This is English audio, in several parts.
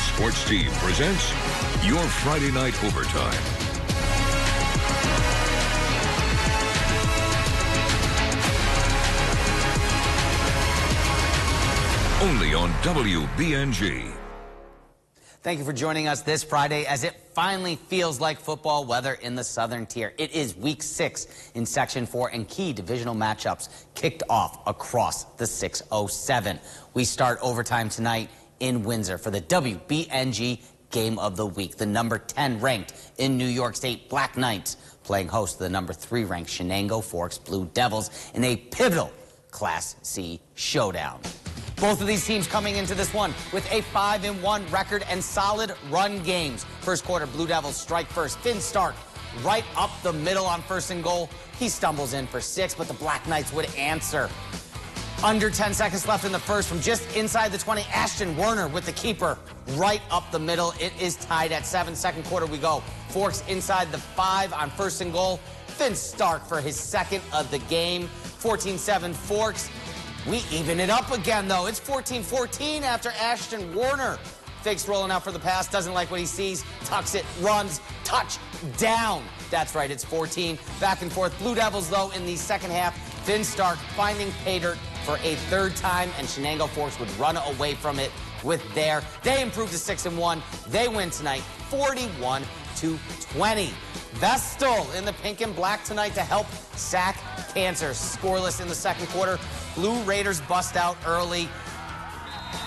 Sports Team presents your Friday Night Overtime. Only on WBNG. Thank you for joining us this Friday as it finally feels like football weather in the Southern Tier. It is Week 6 in Section 4 and key divisional matchups kicked off across the 607. We start overtime tonight in Windsor for the WBNG Game of the Week. The number 10 ranked in New York State Black Knights playing host to the number 3 ranked Shenango Forks Blue Devils in a pivotal Class C showdown. Both of these teams coming into this one with a 5-1 record and solid run games. First quarter, Blue Devils strike first. Finn Stark right up the middle on 1st and goal. He stumbles in for 6, but the Black Knights would answer. Under 10 seconds left in the first, from just inside the 20, Ashton Werner with the keeper right up the middle. It is tied at 7. Second quarter we go. Forks inside the 5 on 1st and goal. Finn Stark for his second of the game. 14-7 Forks. We even it up again, though. It's 14-14 after Ashton Werner fakes rolling out for the pass, doesn't like what he sees, tucks it, runs, touchdown. That's right, it's 14. Back and forth. Blue Devils, though, in the second half. Finn Stark finding pay dirt for a 3rd time, and Shenango Forks would run away from it with there. They improved to 6-1. They win tonight, 41-20. Vestal in the pink and black tonight to help sack Cancer. Scoreless in the second quarter. Blue Raiders bust out early.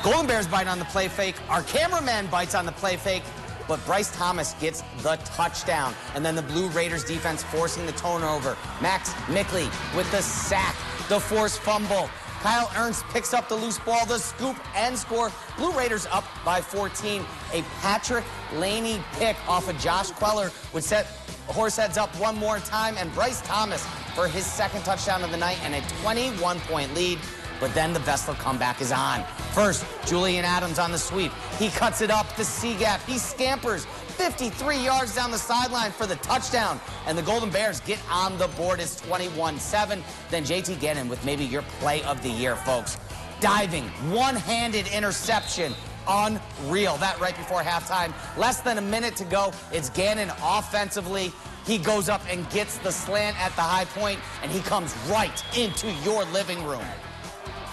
Golden Bears bite on the play fake. Our cameraman bites on the play fake, but Bryce Thomas gets the touchdown. And then the Blue Raiders defense forcing the turnover. Max Mickley with the sack, the forced fumble. Kyle Ernst picks up the loose ball, the scoop, and score. Blue Raiders up by 14. A Patrick Laney pick off of Josh Queller would set Horseheads up one more time, and Bryce Thomas for his second touchdown of the night and a 21-point lead. But then the Vestal comeback is on. First, Julian Adams on the sweep. He cuts it up the C-gap. He scampers 53 yards down the sideline for the touchdown. And the Golden Bears get on the board. It's 21-7. Then JT Gannon with maybe your play of the year, folks. Diving, one-handed interception. Unreal. That right before halftime. Less than a minute to go. It's Gannon offensively. He goes up and gets the slant at the high point, and he comes right into your living room.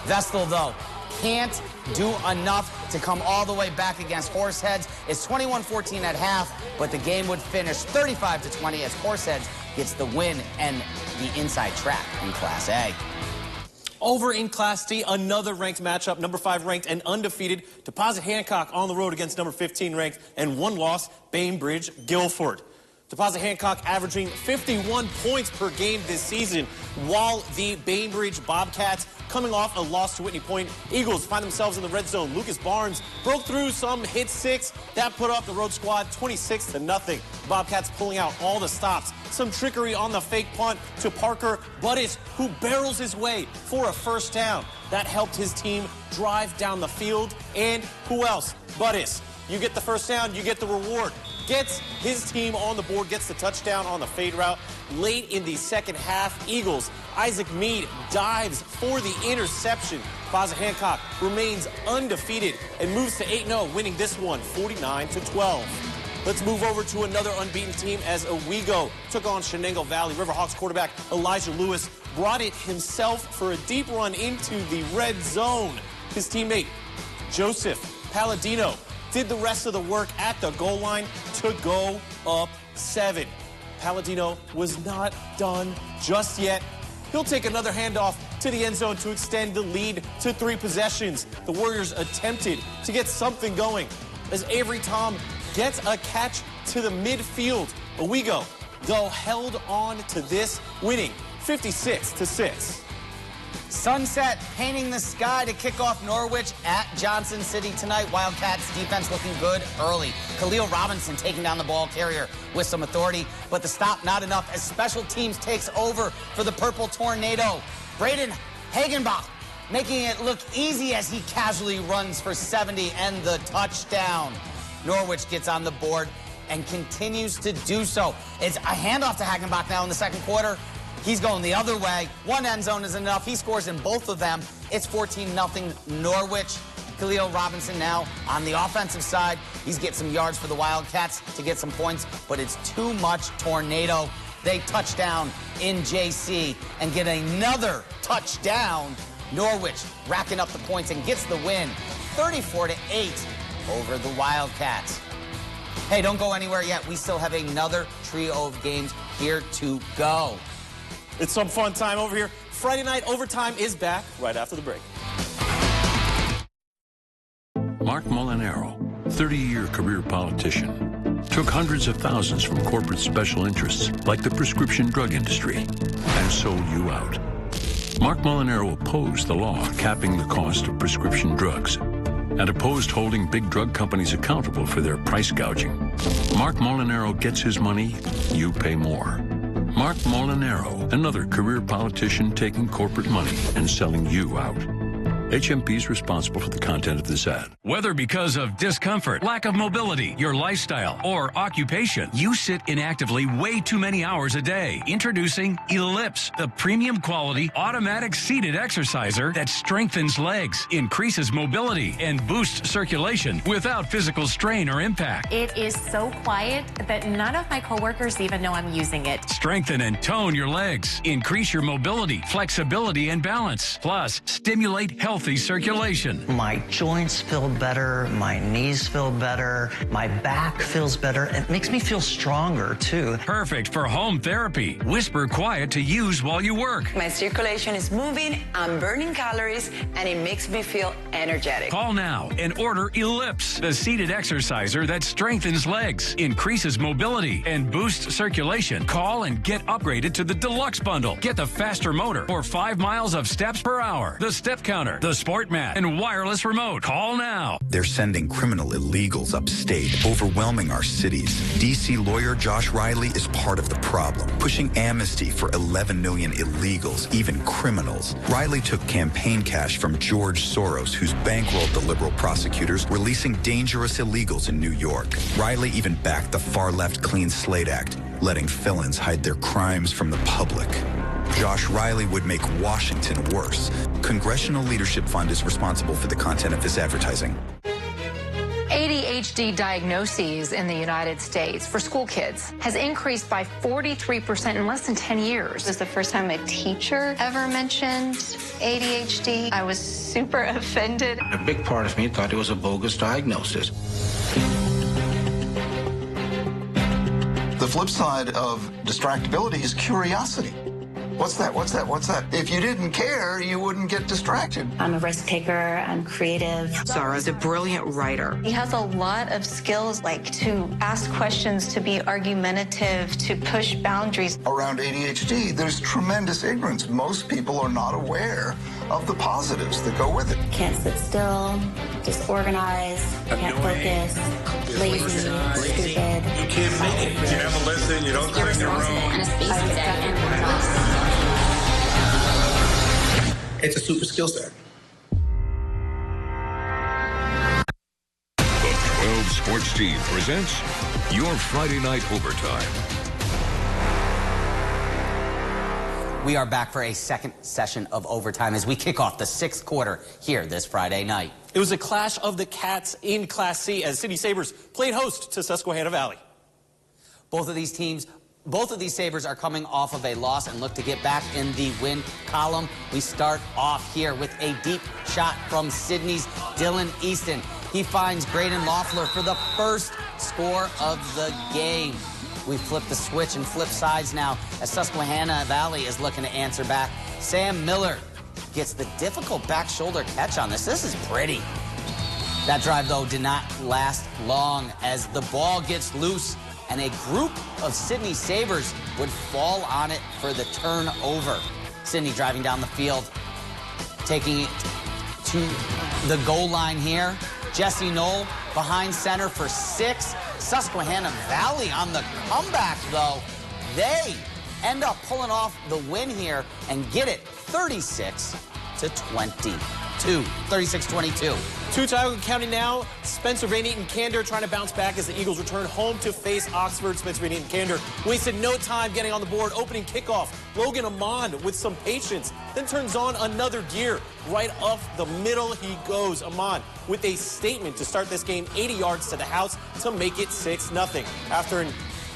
Vestal, though, can't do enough to come all the way back against Horseheads. It's 21-14 at half, but the game would finish 35-20 as Horseheads gets the win and the inside track in Class A. Over in Class D, another ranked matchup, number 5 ranked and undefeated. Deposit Hancock on the road against number 15 ranked and 1 loss, Bainbridge Guilford. Deposit Hancock averaging 51 points per game this season, while the Bainbridge Bobcats coming off a loss to Whitney Point. Eagles find themselves in the red zone. Lucas Barnes broke through some hit 6. That put up the road squad 26-0. Bobcats pulling out all the stops. Some trickery on the fake punt to Parker Buddis, who barrels his way for a first down. That helped his team drive down the field. And who else? Buddis. You get the first down, you get the reward. Gets his team on the board, gets the touchdown on the fade route. Late in the second half, Eagles, Isaac Meade dives for the interception. Deposit Hancock remains undefeated and moves to 8-0, winning this one 49-12. Let's move over to another unbeaten team as Owego took on Shenango Valley. Riverhawks quarterback Elijah Lewis brought it himself for a deep run into the red zone. His teammate, Joseph Palladino, did the rest of the work at the goal line to go up 7. Palladino was not done just yet. He'll take another handoff to the end zone to extend the lead to 3 possessions. The Warriors attempted to get something going as Avery Tom gets a catch to the midfield. Owego, though, held on to this, winning 56-6. Sunset painting the sky to kick off Norwich at Johnson City tonight. Wildcats defense looking good early. Khalil Robinson taking down the ball carrier with some authority, but the stop not enough as special teams takes over for the Purple Tornado. Braden Hagenbach making it look easy as he casually runs for 70 and the touchdown. Norwich gets on the board and continues to do so. It's a handoff to Hagenbach now in the second quarter. He's going the other way. One end zone is enough. He scores in both of them. It's 14-0 Norwich. Khalil Robinson now on the offensive side. He's getting some yards for the Wildcats to get some points, but it's too much tornado. They touch down in JC and get another touchdown. Norwich racking up the points and gets the win, 34-8 over the Wildcats. Hey, don't go anywhere yet. We still have another trio of games here to go. It's some fun time over here. Friday Night Overtime is back right after the break. Mark Molinaro, 30-year career politician, took hundreds of thousands from corporate special interests like the prescription drug industry and sold you out. Mark Molinaro opposed the law capping the cost of prescription drugs and opposed holding big drug companies accountable for their price gouging. Mark Molinaro gets his money, you pay more. Mark Molinaro, another career politician taking corporate money and selling you out. HMP is responsible for the content of this ad. Whether because of discomfort, lack of mobility, your lifestyle, or occupation, you sit inactively way too many hours a day. Introducing Ellipse, the premium quality automatic seated exerciser that strengthens legs, increases mobility, and boosts circulation without physical strain or impact. It is so quiet that none of my coworkers even know I'm using it. Strengthen and tone your legs. Increase your mobility, flexibility, and balance. Plus, stimulate healthy circulation. My joints feel better, my knees feel better, my back feels better. It makes me feel stronger, too. Perfect for home therapy. Whisper quiet to use while you work. My circulation is moving, I'm burning calories, and it makes me feel energetic. Call now and order Ellipse, the seated exerciser that strengthens legs, increases mobility, and boosts circulation. Call and get upgraded to the Deluxe Bundle. Get the faster motor or 5 miles of steps per hour, the step counter, the sport mat, and wireless remote. Call now. They're sending criminal illegals upstate, overwhelming our cities. D.C. lawyer Josh Riley is part of the problem, pushing amnesty for 11 million illegals, even criminals. Riley took campaign cash from George Soros, who's bankrolled the liberal prosecutors, releasing dangerous illegals in New York. Riley even backed the far-left Clean Slate Act, letting felons hide their crimes from the public. Josh Riley would make Washington worse. Congressional Leadership Fund is responsible for the content of this advertising. ADHD diagnoses in the United States for school kids has increased by 43% in less than 10 years. This is the first time a teacher ever mentioned ADHD. I was super offended. A big part of me thought it was a bogus diagnosis. The flip side of distractibility is curiosity. What's that? What's that? What's that? If you didn't care, you wouldn't get distracted. I'm a risk taker. I'm creative. Zara's a brilliant writer. He has a lot of skills, like to ask questions, to be argumentative, to push boundaries. Around ADHD, there's tremendous ignorance. Most people are not aware of the positives that go with it. Can't sit still, disorganized, can't focus, lazy, stupid. You can't make it. You never listen, you don't clean your room. It's a super skill set. The 12-Sports team presents your Friday Night Overtime. We are back for a second session of overtime as we kick off the 6th quarter here this Friday night. It was a clash of the Cats in Class C as City Sabres played host to Susquehanna Valley. Both of these Sabres are coming off of a loss and look to get back in the win column. We start off here with a deep shot from Sydney's Dylan Easton. He finds Braden Loeffler for the first score of the game. We flip the switch and flip sides now as Susquehanna Valley is looking to answer back. Sam Miller gets the difficult back shoulder catch on this. This is pretty. That drive, though, did not last long as the ball gets loose and a group of Sydney Sabres would fall on it for the turnover. Sydney driving down the field, taking it to the goal line here. Jesse Knoll behind center for 6. Susquehanna Valley on the comeback, though. They end up pulling off the win here and get it 36-22. 36-22. To Tioga County now. Spencer Van Eaton Kander trying to bounce back as the Eagles return home to face Oxford. Spencer Van Eaton Kander wasted no time getting on the board. Opening kickoff. Logan Amon with some patience then turns on another gear. Right up the middle he goes. Amon with a statement to start this game, 80 yards to the house to make it 6-0. After an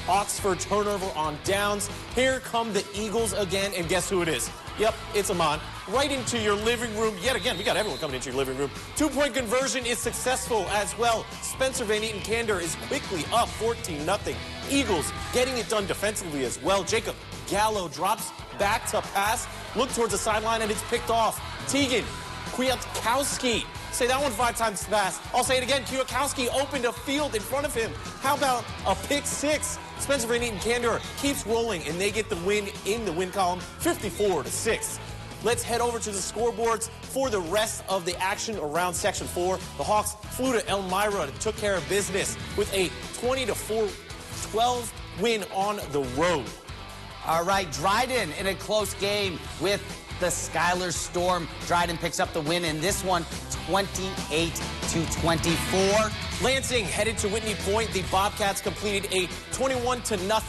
Oxford turnover on downs, here come the Eagles again, and guess who it is? Yep, it's Amon. Right into your living room. Yet again, we got everyone coming into your living room. 2-point conversion is successful as well. Spencer Van Eaton Kander is quickly up 14-0. Eagles getting it done defensively as well. Jacob Gallo drops back to pass. Look towards the sideline, and it's picked off. Tegan Kwiatkowski. Say that one 5 times fast. I'll say it again. Kwiatkowski opened a field in front of him. How about a pick 6? Spencer Van Eaton Kander keeps rolling, and they get the win in the win column, 54-6. Let's head over to the scoreboards for the rest of the action around Section 4. The Hawks flew to Elmira and took care of business with a 20-4-12 win on the road. All right, Dryden in a close game with the Schuyler Storm. Dryden picks up the win in this one, 28-24. Lansing headed to Whitney Point. The Bobcats completed a 21-0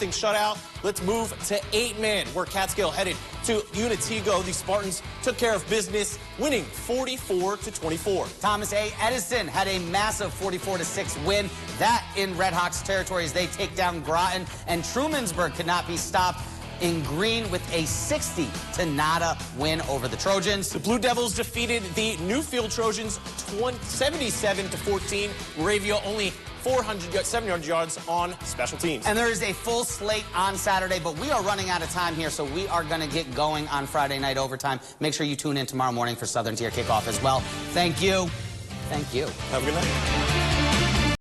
shutout. Let's move to 8-man, where Catskill headed to Unitigo. The Spartans took care of business, winning 44-24. Thomas A. Edison had a massive 44-6 win. That in Red Hawks territory as they take down Groton, and Trumansburg could not be stopped in green with a 60-0 win over the Trojans. The Blue Devils defeated the Newfield Trojans 77-14. Moravia only 700 yards on special teams. And there is a full slate on Saturday, but we are running out of time here, so we are going to get going on Friday night overtime. Make sure you tune in tomorrow morning for Southern Tier kickoff as well. Thank you. Thank you. Have a good night.